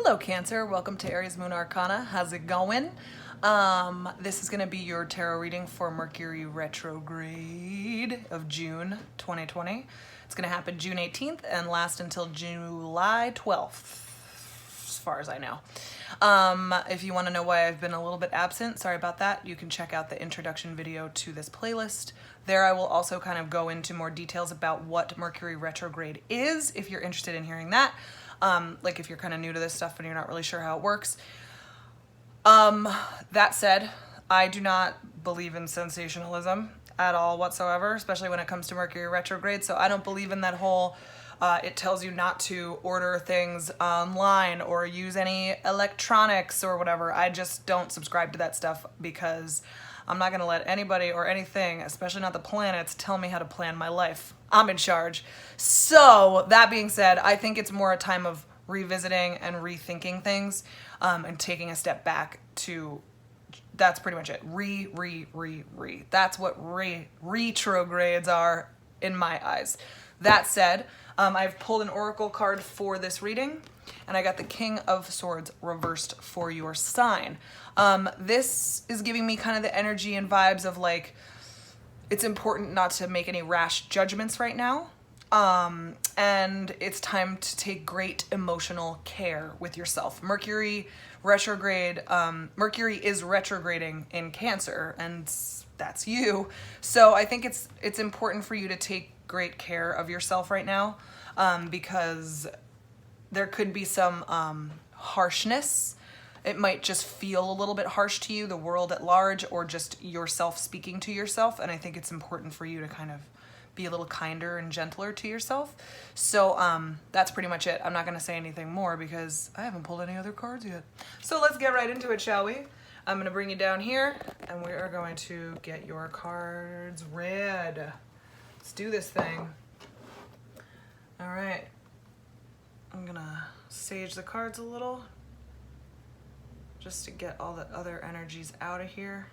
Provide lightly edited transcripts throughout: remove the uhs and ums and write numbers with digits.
Hello Cancer, welcome to Aries Moon Arcana. How's it going? This is going to be your tarot reading for Mercury Retrograde of June 2020. It's going to happen June 18th and last until July 12th, as far as I know. If you want to know why I've been a little bit absent, sorry about that, you can check out the introduction video to this playlist. There I will also kind of go into more details about what Mercury Retrograde is, if you're interested in hearing that. Like if you're kind of new to this stuff and you're not really sure how it works. That said, I do not believe in sensationalism at all whatsoever, especially when it comes to Mercury retrograde. So I don't believe in that whole, it tells you not to order things online or use any electronics or whatever. I just don't subscribe to that stuff because I'm not going to let anybody or anything, especially not the planets, tell me how to plan my life. I'm in charge. So that being said, I think it's more a time of revisiting and rethinking things and taking a step back to, that's pretty much it. Re. That's what retrogrades are in my eyes. That said, I've pulled an oracle card for this reading, and I got the King of Swords reversed for your sign. This is giving me kind of the energy and vibes of like, it's important not to make any rash judgments right now. And it's time to take great emotional care with yourself. Mercury retrograde, Mercury is retrograding in Cancer, and that's you. So I think it's important for you to take great care of yourself right now, because there could be some harshness. It might just feel a little bit harsh to you, the world at large, or just yourself speaking to yourself. And I think it's important for you to kind of be a little kinder and gentler to yourself. So that's pretty much it. I'm not going to say anything more because I haven't pulled any other cards yet. So let's get right into it, shall we? I'm going to bring you down here and we are going to get your cards read. Let's do this thing. All right. I'm going to sage the cards a little, just to get all the other energies out of here.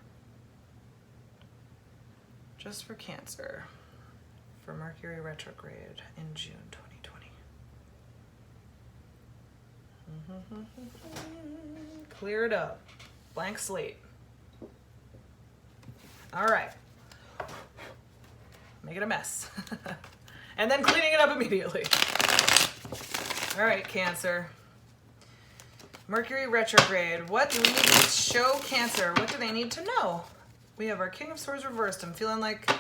Just for Cancer, for Mercury retrograde in June 2020. Clear it up. Blank slate. All right. Make it a mess. And then cleaning it up immediately. All right, Cancer. Mercury retrograde. What do we need to show Cancer? What do they need to know? We have our King of Swords reversed. I'm feeling like,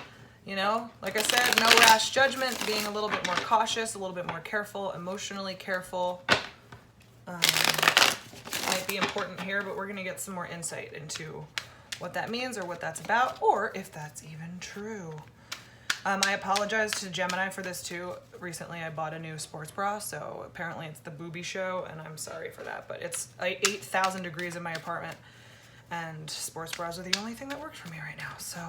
you know, like I said, no rash judgment, being a little bit more cautious, a little bit more careful, emotionally careful. Might be important here, but we're going to get some more insight into what that means or what that's about, or if that's even true. I apologize to Gemini for this too. Recently I bought a new sports bra, so apparently it's the booby show, and I'm sorry for that, but it's 8,000 degrees in my apartment, and sports bras are the only thing that works for me right now, so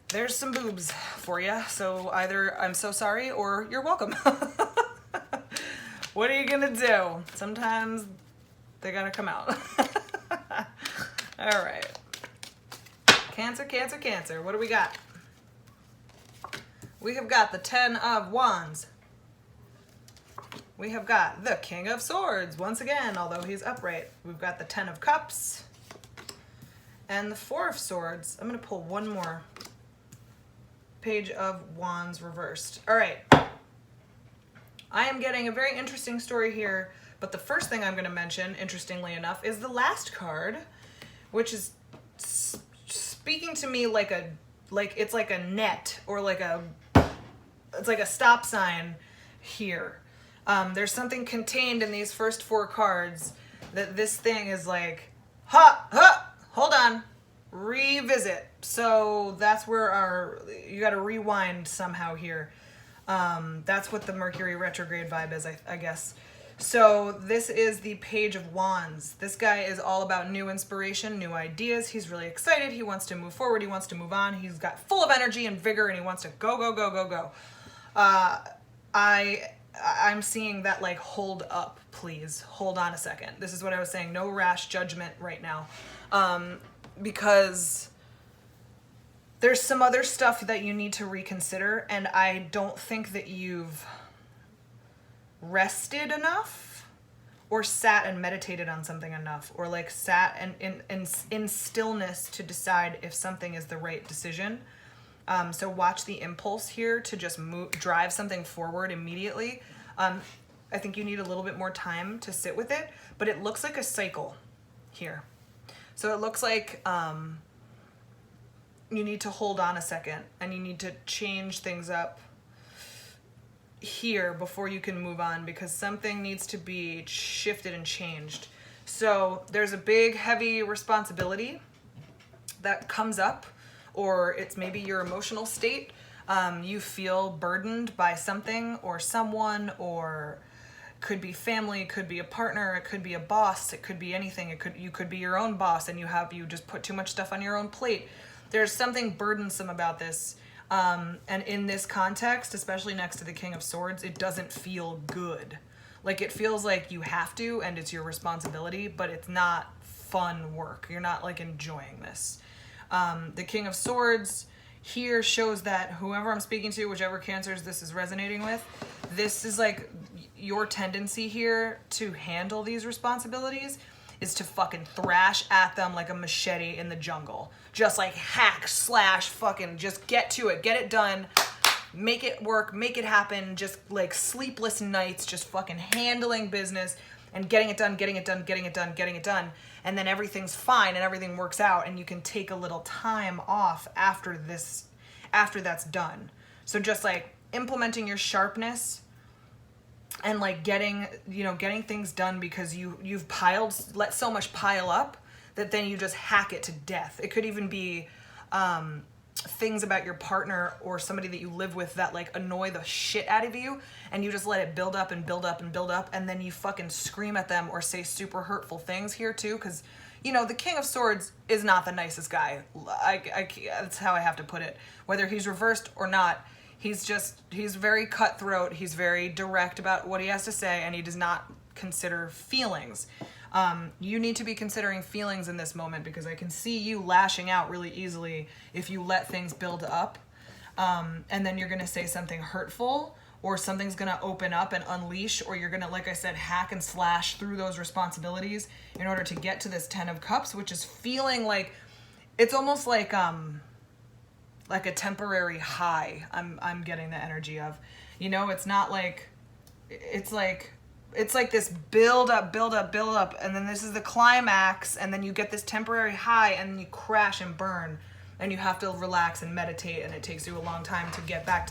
there's some boobs for you. So either I'm so sorry or you're welcome. What are you gonna do? Sometimes they gotta come out. All right. Cancer, Cancer, Cancer. What do we got? We have got the 10 of Wands. We have got the King of Swords, once again, although he's upright. We've got the 10 of Cups and the 4 of Swords. I'm going to pull one more Page of Wands reversed. All right. I am getting a very interesting story here, but the first thing I'm going to mention, interestingly enough, is the last card, which is speaking to me like it's like a net, or it's like a stop sign here. There's something contained in these first 4 cards that this thing is like, hold on, revisit. So that's where you got to rewind somehow here. That's what the Mercury retrograde vibe is, I guess. So this is the Page of Wands. This guy is all about new inspiration, new ideas. He's really excited. He wants to move forward. He wants to move on. He's got full of energy and vigor, and he wants to go. I'm seeing that, like, hold up, please. Hold on a second. This is what I was saying. No rash judgment right now. Because there's some other stuff that you need to reconsider, and I don't think that you've rested enough or sat and meditated on something enough, or like sat and in stillness to decide if something is the right decision. So watch the impulse here to just drive something forward immediately. I think you need a little bit more time to sit with it, but it looks like a cycle here. So it looks like you need to hold on a second and you need to change things up here before you can move on, because something needs to be shifted and changed. So there's a big, heavy responsibility that comes up, or it's maybe your emotional state. You feel burdened by something or someone, or could be family, could be a partner, it could be a boss, it could be anything. You could be your own boss and you just put too much stuff on your own plate. There's something burdensome about this. And in this context, especially next to the King of Swords, it doesn't feel good. Like it feels like you have to and it's your responsibility, but it's not fun work. You're not like enjoying this. The King of Swords here shows that whoever I'm speaking to, whichever Cancers this is resonating with, this is like your tendency here to handle these responsibilities is to fucking thrash at them like a machete in the jungle. Just like hack, slash, fucking just get to it, get it done, make it work, make it happen, just like sleepless nights, just fucking handling business and getting it done, getting it done, getting it done, getting it done. And then everything's fine and everything works out and you can take a little time off after that's done. So just like implementing your sharpness and like getting things done because you've let so much pile up that then you just hack it to death. It could even be things about your partner or somebody that you live with that like annoy the shit out of you, and you just let it build up and build up and build up, and then you fucking scream at them or say super hurtful things here too, because the King of Swords is not the nicest guy. That's how I have to put it. Whether he's reversed or not, he's very cutthroat, he's very direct about what he has to say, and he does not consider feelings. You need to be considering feelings in this moment, because I can see you lashing out really easily if you let things build up. And then you're going to say something hurtful, or something's going to open up and unleash, or you're going to, like I said, hack and slash through those responsibilities in order to get to this 10 of Cups, which is feeling like, it's almost like a temporary high. I'm getting the energy of, it's not like, it's like this build up, and then this is the climax, and then you get this temporary high, and then you crash and burn, and you have to relax and meditate, and it takes you a long time to get back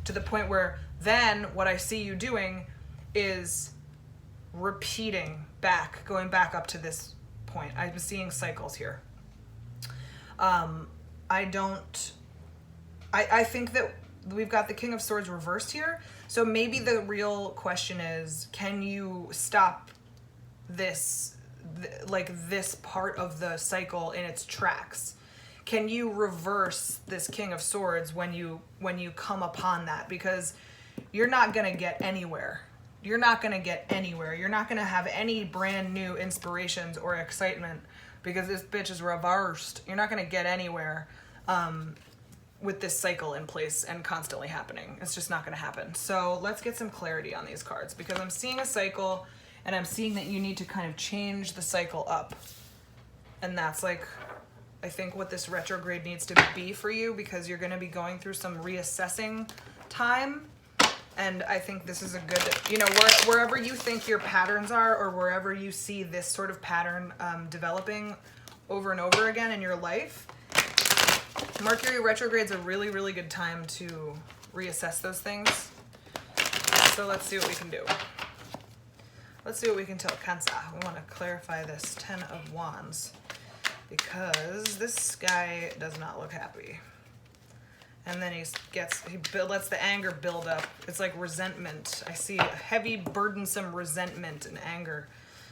to the point where then what I see you doing is repeating back, going back up to this point. I'm seeing cycles here. I think that we've got the King of Swords reversed here. So maybe the real question is, can you stop this part of the cycle in its tracks? Can you reverse this King of Swords when you come upon that? Because you're not going to get anywhere. You're not going to get anywhere. You're not going to have any brand new inspirations or excitement because this bitch is reversed. You're not going to get anywhere with this cycle in place and constantly happening. It's just not going to happen. So let's get some clarity on these cards, because I'm seeing a cycle and I'm seeing that you need to kind of change the cycle up. And that's like, I think what this retrograde needs to be for you, because you're going to be going through some reassessing time. And I think this is a good, wherever you think your patterns are, or wherever you see this sort of pattern developing over and over again in your life, Mercury retrograde is a really, really good time to reassess those things. So let's see what we can do. Let's see what we can tell Cancer. We want to clarify this 10 of Wands, because this guy does not look happy. And then he lets the anger build up. It's like resentment. I see a heavy, burdensome resentment and anger,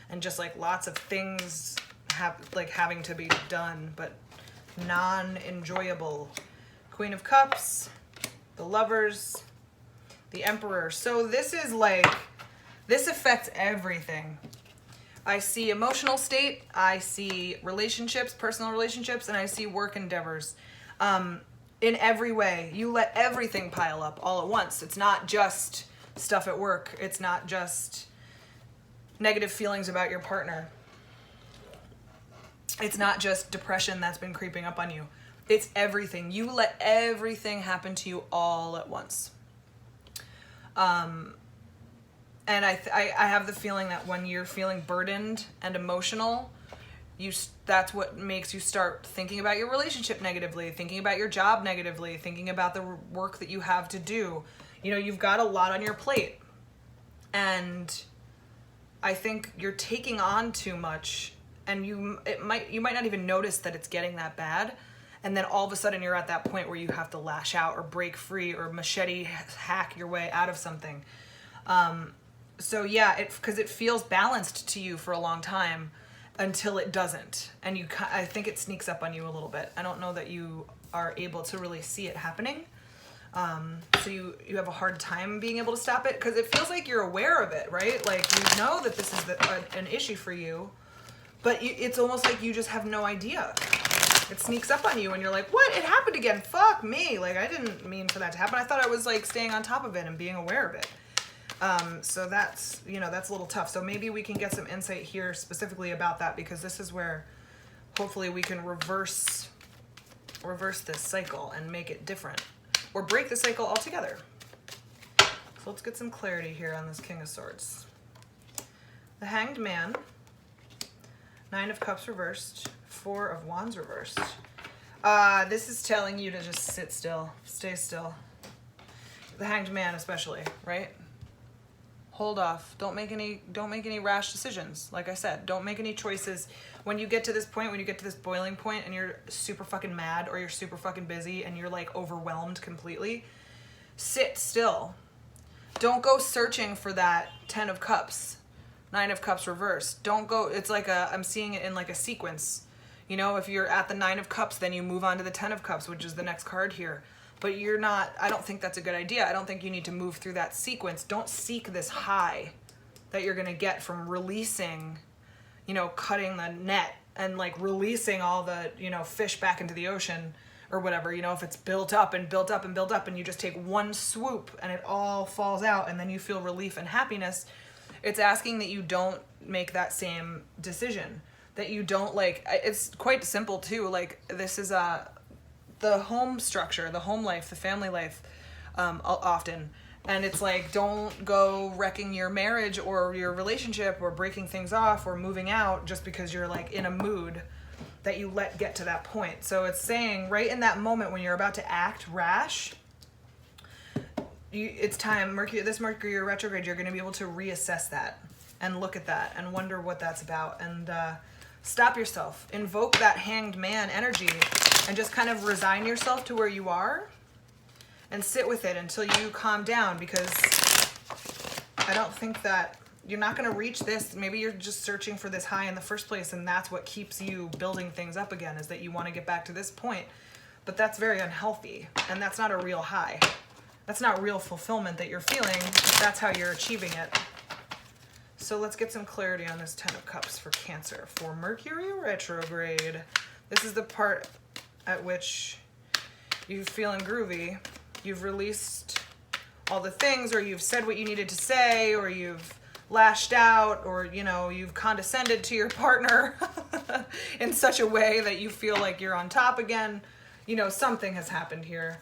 and just like lots of things having to be done, but non-enjoyable. Queen of Cups, the Lovers, the Emperor. So this is like, this affects everything. I see emotional state, I see relationships, personal relationships, and I see work endeavors. In every way, you let everything pile up all at once. It's not just stuff at work. It's not just negative feelings about your partner. It's not just depression that's been creeping up on you. It's everything. You let everything happen to you all at once. And I have the feeling that when you're feeling burdened and emotional, that's what makes you start thinking about your relationship negatively, thinking about your job negatively, thinking about the work that you have to do. You know, you've got a lot on your plate. And I think you're taking on too much, and you might not even notice that it's getting that bad. And then all of a sudden you're at that point where you have to lash out or break free or machete hack your way out of something. So yeah, because it feels balanced to you for a long time until it doesn't. And I think it sneaks up on you a little bit. I don't know that you are able to really see it happening. So you have a hard time being able to stop it because it feels like you're aware of it, right? Like you know that this is an issue for you, but it's almost like you just have no idea. It sneaks up on you and you're like, what? It happened again. Fuck me. Like, I didn't mean for that to happen. I thought I was like staying on top of it and being aware of it. So that's, that's a little tough. So maybe we can get some insight here specifically about that, because this is where hopefully we can reverse this cycle and make it different, or break the cycle altogether. So let's get some clarity here on this King of Swords. The Hanged Man, Nine of Cups reversed, Four of Wands reversed. This is telling you to just sit still, stay still. The Hanged Man especially, right? Hold off. Don't make any rash decisions. Like I said, don't make any choices. When you get to this point, when you get to this boiling point and you're super fucking mad or you're super fucking busy and you're like overwhelmed completely, sit still. Don't go searching for that 10 of Cups, 9 of Cups reversed. Don't go, it's like I'm seeing it in like a sequence. You know, if you're at the 9 of Cups, then you move on to the 10 of Cups, which is the next card here. But you're not, I don't think that's a good idea. I don't think you need to move through that sequence. Don't seek this high that you're going to get from releasing, cutting the net and like releasing all the, fish back into the ocean or whatever. If it's built up and built up and built up and you just take one swoop and it all falls out and then you feel relief and happiness, it's asking that you don't make that same decision. That you don't it's quite simple too. Like this is the home structure, the home life, the family life, often. And it's like, don't go wrecking your marriage or your relationship or breaking things off or moving out just because you're like in a mood that you let get to that point. So it's saying right in that moment when you're about to act rash, it's time, this Mercury retrograde, you're going to be able to reassess that and look at that and wonder what that's about. And stop yourself, invoke that Hanged Man energy and just kind of resign yourself to where you are and sit with it until you calm down, because I don't think that you're not going to reach this. Maybe you're just searching for this high in the first place, and that's what keeps you building things up again, is that you want to get back to this point. But that's very unhealthy, and that's not a real high. That's not real fulfillment that you're feeling. That's how you're achieving it. So let's get some clarity on this 10 of Cups for Cancer, for Mercury retrograde. This is the part at which you're feeling groovy. You've released all the things, or you've said what you needed to say, or you've lashed out, or you've condescended to your partner in such a way that you feel like you're on top again. Something has happened here.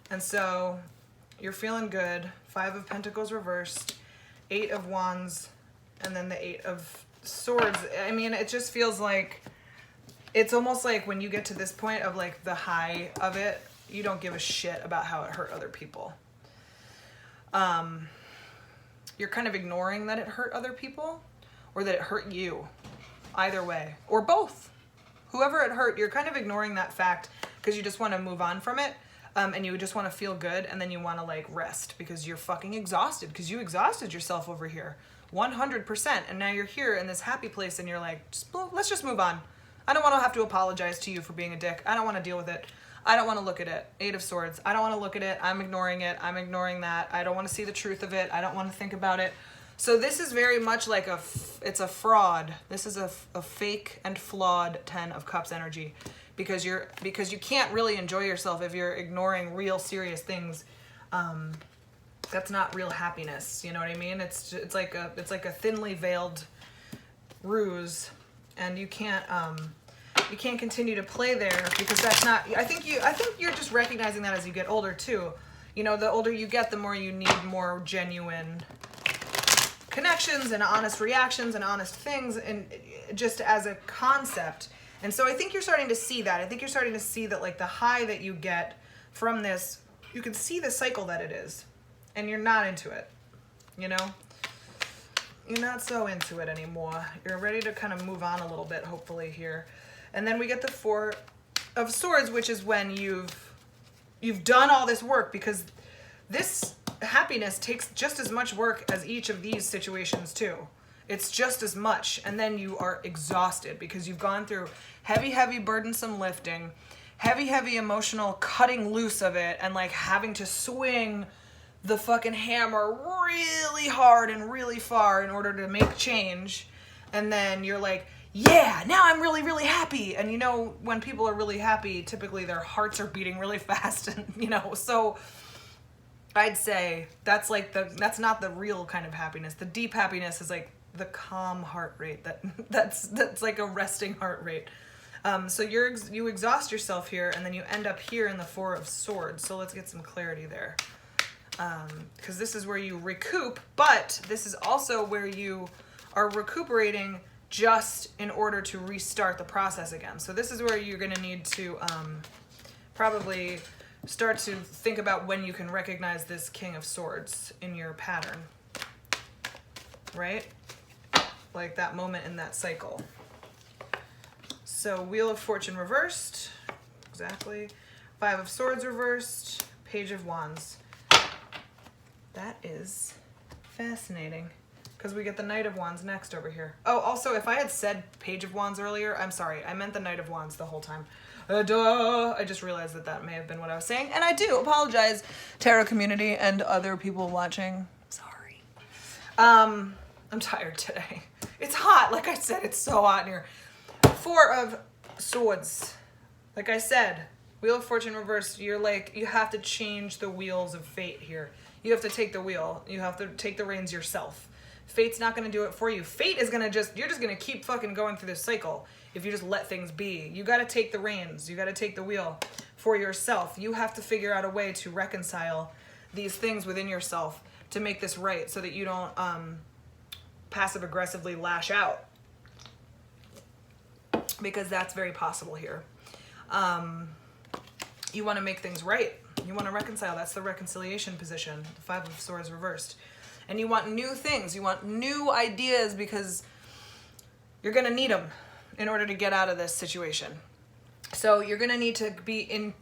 And so you're feeling good. 5 of Pentacles reversed, 8 of Wands, and then the 8 of Swords. I mean, it just feels like, it's almost like when you get to this point of like the high of it, you don't give a shit about how it hurt other people. You're kind of ignoring that it hurt other people or that it hurt you. Either way, or both. Whoever it hurt, you're kind of ignoring that fact because you just want to move on from it. And you just want to feel good, and then you want to like rest because you're fucking exhausted, because you exhausted yourself over here 100%. And now you're here in this happy place and you're like, let's just move on. I don't want to have to apologize to you for being a dick. I don't want to deal with it. I don't want to look at it. 8 of Swords. I don't want to look at it. I'm ignoring it. I'm ignoring that. I don't want to see the truth of it. I don't want to think about it. So this is very much like it's a fraud. This is a fake and flawed 10 of Cups energy, because you can't really enjoy yourself if you're ignoring real serious things That's not real happiness. You know what I mean? It's like a thinly veiled ruse, and you can't continue to play there because that's not. I think you're just recognizing that as you get older too. You know, the older you get, the more you need more genuine connections and honest reactions and honest things, and just as a concept. And so I think you're starting to see that. I think you're starting to see that, like, the high that you get from this, you can see the cycle that it is, and you're not into it, you know? You're not so into it anymore. You're ready to kind of move on a little bit, hopefully, here. And then we get the Four of Swords, which is when you've done all this work, because this happiness takes just as much work as each of these situations too. It's just as much. And then you are exhausted because you've gone through heavy, burdensome lifting, heavy emotional cutting loose of it, and like having to swing the fucking hammer really hard and really far in order to make change. And then you're like, yeah, now I'm really happy. And you know, when people are really happy, typically their hearts are beating really fast, and you know, so I'd say that's like that's not the real kind of happiness. The deep happiness is like the calm heart rate. That's like a resting heart rate. So you exhaust yourself here, and then you end up here in the Four of Swords. So let's get some clarity there, because this is where you recoup, but this is also where you are recuperating just in order to restart the process again. So this is where you're going to need to probably start to think about when you can recognize this King of Swords in your pattern, right? Like that moment in that cycle. So Wheel of Fortune reversed, exactly. Five of Swords reversed, Page of Wands. That is fascinating, because we get the Knight of Wands next over here. Oh, also, if I had said Page of Wands earlier, I'm sorry. I meant the Knight of Wands the whole time. Duh. I just realized that may have been what I was saying. And I do apologize, tarot community and other people watching. Sorry. I'm tired today. It's hot. Like I said, it's so hot in here. Four of Swords. Like I said, Wheel of Fortune reversed. You're like, you have to change the wheels of fate here. You have to take the wheel. You have to take the reins yourself. Fate's not going to do it for you. Fate is going to you're just going to keep fucking going through this cycle if you just let things be. You got to take the reins. You got to take the wheel for yourself. You have to figure out a way to reconcile these things within yourself to make this right, so that you don't passive aggressively lash out, because that's very possible here. You want to make things right. You want to reconcile. That's the reconciliation position. The Five of Swords reversed. And you want new things. You want new ideas, because you're going to need them in order to get out of this situation. So you're going to need to be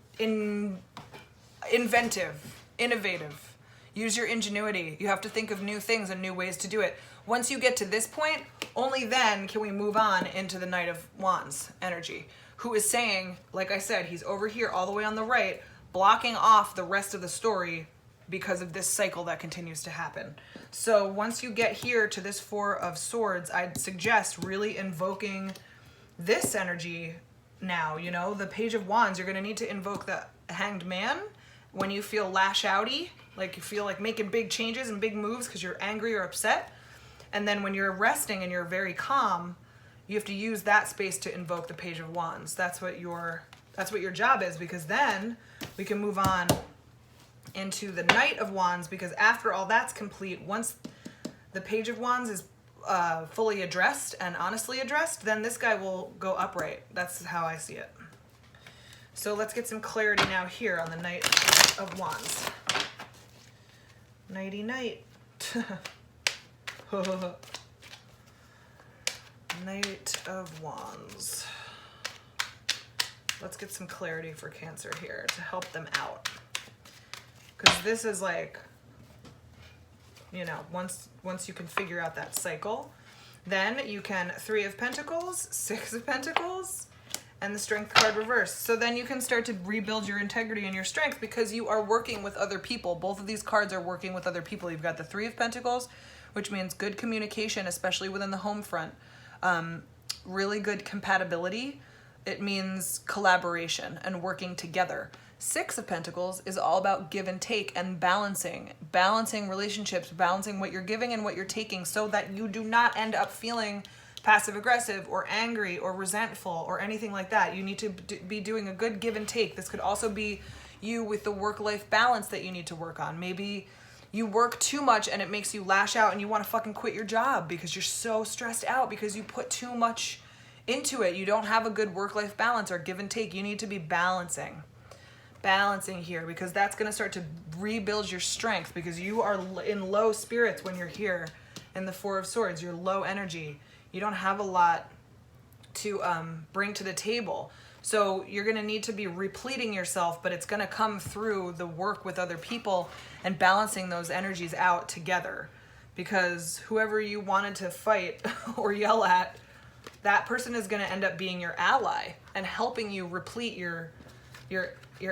inventive, innovative. Use your ingenuity. You have to think of new things and new ways to do it. Once you get to this point, only then can we move on into the Knight of Wands energy, who is saying, like I said, he's over here all the way on the right, blocking off the rest of the story because of this cycle that continues to happen. So once you get here to this Four of Swords, I'd suggest really invoking this energy now. You know, the Page of Wands, you're going to need to invoke the Hanged Man when you feel lash-outy, like you feel like making big changes and big moves because you're angry or upset. And then when you're resting and you're very calm, you have to use that space to invoke the Page of Wands. That's what your job is, because then we can move on into the Knight of Wands, because after all that's complete, once the Page of Wands is fully addressed and honestly addressed, then this guy will go upright. That's how I see it. So let's get some clarity now here on the Knight of Wands. Nighty night. Knight of Wands. Let's get some clarity for Cancer here to help them out. Because this is like, you know, once you can figure out that cycle, then you can Three of Pentacles, Six of Pentacles, and the Strength card reversed. So then you can start to rebuild your integrity and your strength, because you are working with other people. Both of these cards are working with other people. You've got the Three of Pentacles, which means good communication, especially within the home front. Really good compatibility. It means collaboration and working together. Six of Pentacles is all about give and take and balancing relationships, balancing what you're giving and what you're taking so that you do not end up feeling passive aggressive or angry or resentful or anything like that. You need to be doing a good give and take. This could also be you with the work-life balance that you need to work on. Maybe you work too much and it makes you lash out and you want to fucking quit your job because you're so stressed out because you put too much into it. You don't have a good work-life balance or give and take. You need to be balancing here, because that's going to start to rebuild your strength, because you are in low spirits when you're here in the Four of Swords. You're low energy. You don't have a lot to bring to the table. So you're going to need to be repleting yourself, but it's going to come through the work with other people and balancing those energies out together, because whoever you wanted to fight or yell at, that person is going to end up being your ally and helping you replete your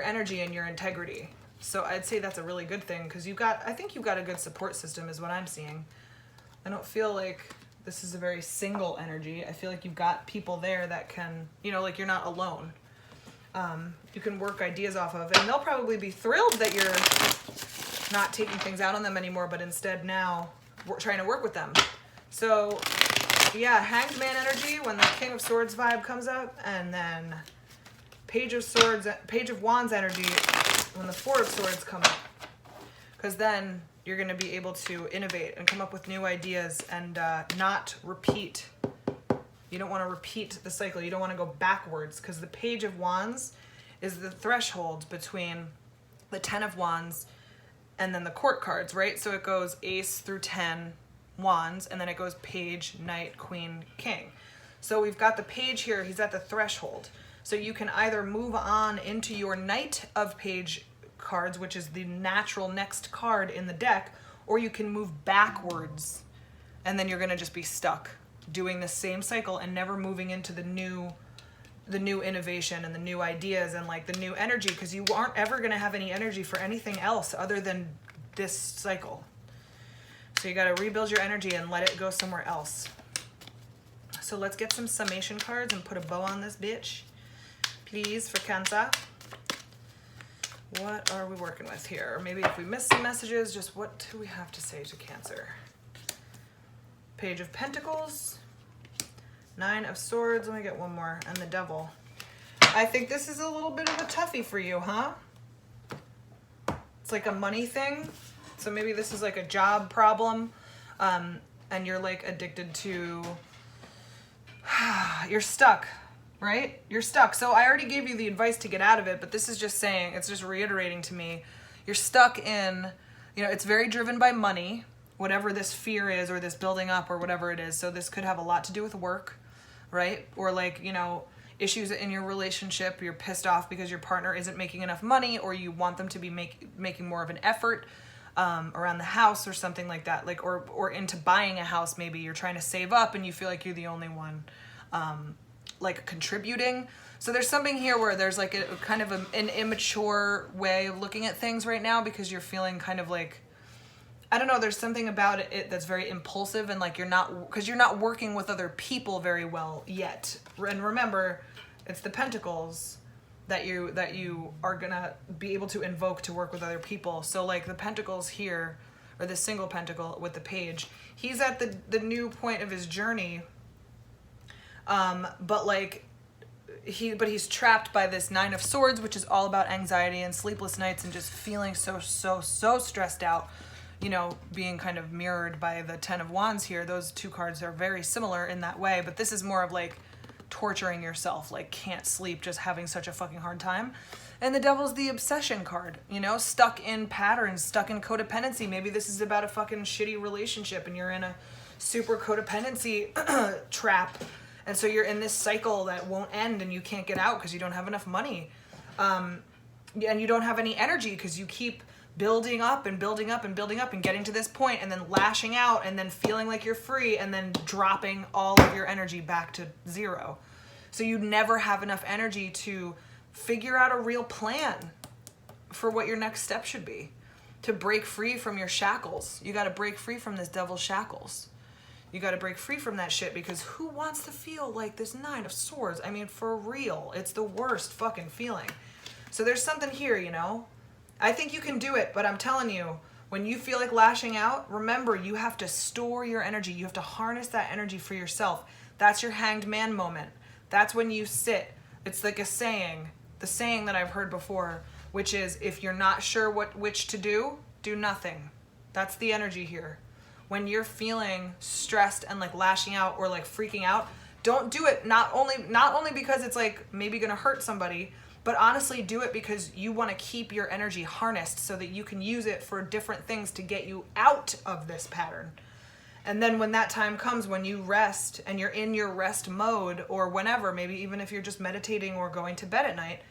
energy and your integrity. So I'd say that's a really good thing, because I think you've got a good support system is what I'm seeing. I don't feel like this is a very single energy. I feel like you've got people there that can, like you're not alone. You can work ideas off of, and they'll probably be thrilled that you're not taking things out on them anymore, but instead now we're trying to work with them. So yeah, Hanged Man energy when the King of Swords vibe comes up, and then Page of Wands energy when the Four of Swords come up, because then you're going to be able to innovate and come up with new ideas and not repeat. You don't want to repeat the cycle. You don't want to go backwards, because the Page of Wands is the threshold between the 10 of Wands and then the court cards, right? So it goes Ace through 10 Wands, and then it goes Page, Knight, Queen, King. So we've got the Page here. He's at the threshold. So you can either move on into your Knight of Page cards, which is the natural next card in the deck, or you can move backwards, and then you're going to just be stuck doing the same cycle and never moving into the new innovation and the new ideas and like the new energy, because you aren't ever going to have any energy for anything else other than this cycle. So you got to rebuild your energy and let it go somewhere else. So let's get some summation cards and put a bow on this bitch, please, for Cancer. What are we working with here? Or maybe if we miss some messages, just what do we have to say to Cancer? Page of Pentacles, Nine of Swords, let me get one more, and the Devil. I think this is a little bit of a toughie for you, huh? It's like a money thing. So maybe this is like a job problem, and you're like addicted to, you're stuck. Right? You're stuck. So I already gave you the advice to get out of it, but this is just saying, it's just reiterating to me, you're stuck in, it's very driven by money, whatever this fear is, or this building up, or whatever it is. So this could have a lot to do with work, right? Or like, issues in your relationship. You're pissed off because your partner isn't making enough money, or you want them to be making more of an effort around the house or something like that. Like, or into buying a house, maybe you're trying to save up and you feel like you're the only one like contributing. So there's something here where there's like a kind of an immature way of looking at things right now, because you're feeling kind of like, I don't know, there's something about it that's very impulsive, and like you're not working with other people very well yet. And remember, it's the Pentacles that you are gonna be able to invoke to work with other people. So like the Pentacles here, or the single Pentacle with the Page, he's at the new point of his journey. But he's trapped by this Nine of Swords, which is all about anxiety and sleepless nights and just feeling so stressed out, being kind of mirrored by the 10 of Wands here. Those two cards are very similar in that way, but this is more of like torturing yourself, like can't sleep, just having such a fucking hard time. And the Devil's the obsession card, stuck in patterns, stuck in codependency. Maybe this is about a fucking shitty relationship and you're in a super codependency trap. And so you're in this cycle that won't end, and you can't get out because you don't have enough money. And you don't have any energy because you keep building up and building up and building up and getting to this point and then lashing out and then feeling like you're free and then dropping all of your energy back to zero. So you never have enough energy to figure out a real plan for what your next step should be. To break free from your shackles. You got to break free from this devil's shackles. You got to break free from that shit, because who wants to feel like this Nine of Swords? I mean, for real, it's the worst fucking feeling. So there's something here, you know? I think you can do it, but I'm telling you, when you feel like lashing out, remember, you have to store your energy. You have to harness that energy for yourself. That's your hanged man moment. That's when you sit. It's like a saying, the saying that I've heard before, which is, if you're not sure which to do nothing. That's the energy here. When you're feeling stressed and like lashing out or like freaking out, don't do it. Not only because it's like maybe gonna hurt somebody, but honestly do it because you want to keep your energy harnessed so that you can use it for different things to get you out of this pattern. And then when that time comes, when you rest and you're in your rest mode, or whenever, maybe even if you're just meditating or going to bed at night,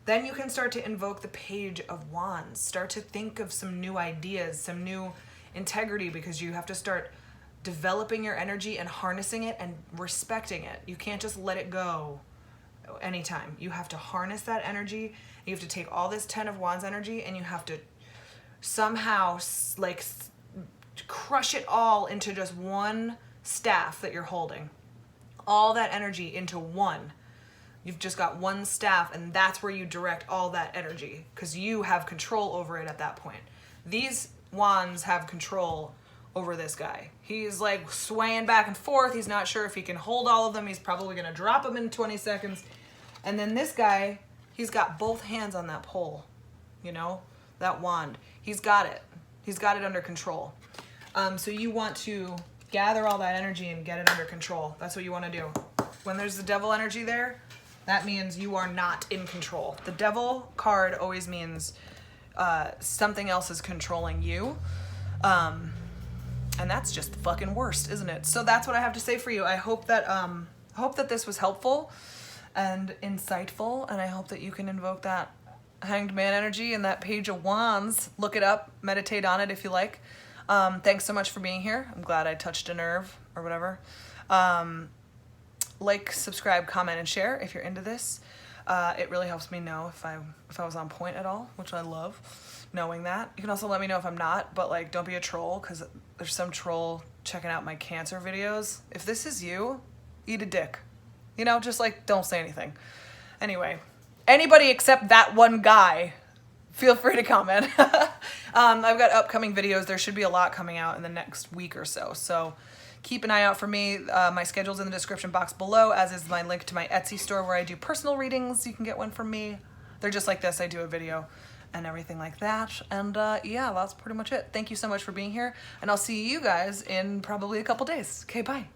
then you can start to invoke the Page of Wands. Start to think of some new ideas, some new integrity, because you have to start developing your energy and harnessing it and respecting it. You can't just let it go anytime. You have to harness that energy. You have to take all this 10 of Wands energy and you have to somehow like crush it all into just one staff that you're holding. All that energy into one. You've just got one staff, and that's where you direct all that energy because you have control over it at that point. These wands have control over this guy. He's like swaying back and forth. He's not sure if he can hold all of them. He's probably going to drop them in 20 seconds. And then this guy, he's got both hands on that pole, you know, that wand. He's got it. He's got it under control. So you want to gather all that energy and get it under control. That's what you want to do. When there's the devil energy there, that means you are not in control. The devil card always means something else is controlling you. And that's just the fucking worst, isn't it? So that's what I have to say for you. I hope that this was helpful and insightful, and I hope that you can invoke that Hanged Man energy and that Page of Wands. Look it up, meditate on it if you like. Thanks so much for being here. I'm glad I touched a nerve or whatever. Like, subscribe, comment, and share if you're into this. It really helps me know if I was on point at all, which I love knowing that. You can also let me know if I'm not, but like, don't be a troll, because there's some troll checking out my cancer videos. If this is you, eat a dick. You know, just like, don't say anything. Anyway, anybody except that one guy, feel free to comment. I've got upcoming videos. There should be a lot coming out in the next week or so. So keep an eye out for me. My schedule's in the description box below, as is my link to my Etsy store where I do personal readings. You can get one from me. They're just like this. I do a video and everything like that. And yeah, that's pretty much it. Thank you so much for being here. And I'll see you guys in probably a couple days. Okay, bye.